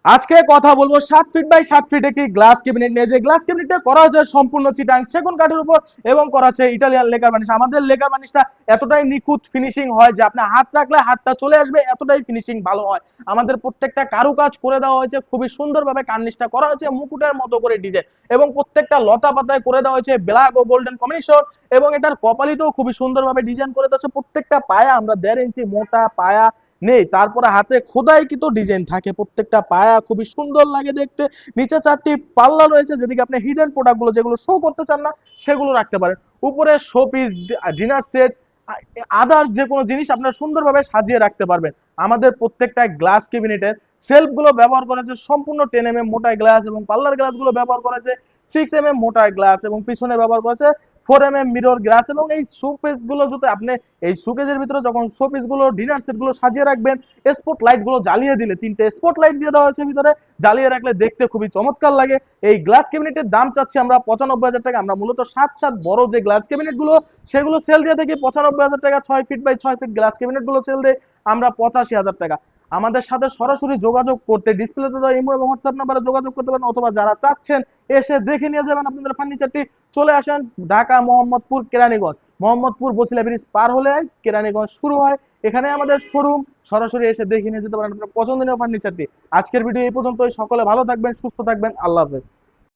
আজকে কথা বলবো 7 ফিট বাই 7 ফিট একটি গ্লাস ক্যাবিনেট নিয়ে। যে গ্লাস ক্যাবিনেটটা করা হয়েছে সম্পূর্ণ চিটাং সেগুন কাঠের উপর এবং করা হচ্ছে ইটালিয়ান লেকার বার্নিশ। আমাদের লেকার বার্নিশটা এতটাই নিখুঁত ফিনিশিং হয় যে আপনি হাত রাখলে হাতটা চলে আসবে, এতটাই ফিনিশিং ভালো হয়। আমাদের প্রত্যেকটা কারুকাজ করে দেওয়া হয়েছে, খুবই সুন্দরভাবে কার্নিশটা করা হয়েছে মুকুটের মতো করে ডিজাইন, এবং প্রত্যেকটা লতা পাতায় করে দেওয়া হয়েছে ব্ল্যাক ও গোল্ডেন কম্বিনেশন। এবং এটার কপালিতেও খুবই সুন্দরভাবে ডিজাইন করে দেওয়া হচ্ছে। প্রত্যেকটা পায়া আমরা 1.5 ইঞ্চি মোটা পায়া নেই, তারপরে হাতে খোদাইকৃত ডিজাইন থাকে, প্রত্যেকটা পায়া খুবই সুন্দর লাগে দেখতে। নিচে 4টি পাল্লা রয়েছে, যেদিকে আপনি হিডেন প্রোডাক্টগুলো যেগুলো শো করতে চান না সেগুলো রাখতে পারেন। উপরে show piece, dinner set, others যে কোনো জিনিস আপনারা সুন্দরভাবে সাজিয়ে রাখতে পারবেন। আমাদের প্রত্যেকটা গ্লাস ক্যাবিনেটের সেলফ গুলো ব্যবহার করেছে সম্পূর্ণ 10 mm মোটা গ্লাস, এবং পাল্লার গ্লাস গুলো ব্যবহার করেছে 6 mm মোটা গ্লাস, এবং পিছনে ব্যবহার করেছে 4 mm মিরর গ্লাস। এবং এই শোপিস গুলো যদি আপনি এই শোকেজের ভিতরে যখন শোপিস গুলো ডিনার সেট গুলো সাজিয়ে রাখবেন, স্পট লাইট গুলো জ্বালিয়ে দিলে, 3টে স্পট লাইট দিয়ে দেওয়া হয়েছে ভিতরে, জ্বালিয়ে রাখলে দেখতে খুবই চমৎকার লাগে। এই গ্লাস ক্যাবিনেটের দাম চাচ্ছি আমরা 95,000 টাকা। আমরা মূলত 7 বড় যে গ্লাস ক্যাবিনেট গুলো সেগুলো সেল দিয়ে থাকি 95,000 টাকা। 6 feet by 6 feet glass cabinet গুলো সেল দেয় আমরা 85,000 টাকা। আমাদের সাথে সরাসরি যোগাযোগ করতে ডিসপ্লেতে দেওয়া ইমো এবং হোয়াটসঅ্যাপ নাম্বারে যোগাযোগ করতে পারেন, অথবা যারা চাচ্ছেন এসে দেখে নিয়ে যাবেন আপনাদের ফার্নিচারটি, চলে আসেন ঢাকা মোহাম্মদপুর কেরানীগঞ্জ। মোহাম্মদপুর বসিলা ব্রিজ পার হলে কেরানীগঞ্জ শুরু হয়, এখানে আমাদের শোরুম। সরাসরি এসে দেখে নিয়ে যেতে পারেন আপনার পছন্দনীয় ফার্নিচারটি। আজকের ভিডিও এই পর্যন্তই। সকলে ভালো থাকবেন, সুস্থ থাকবেন, আল্লাহ হাফেজ।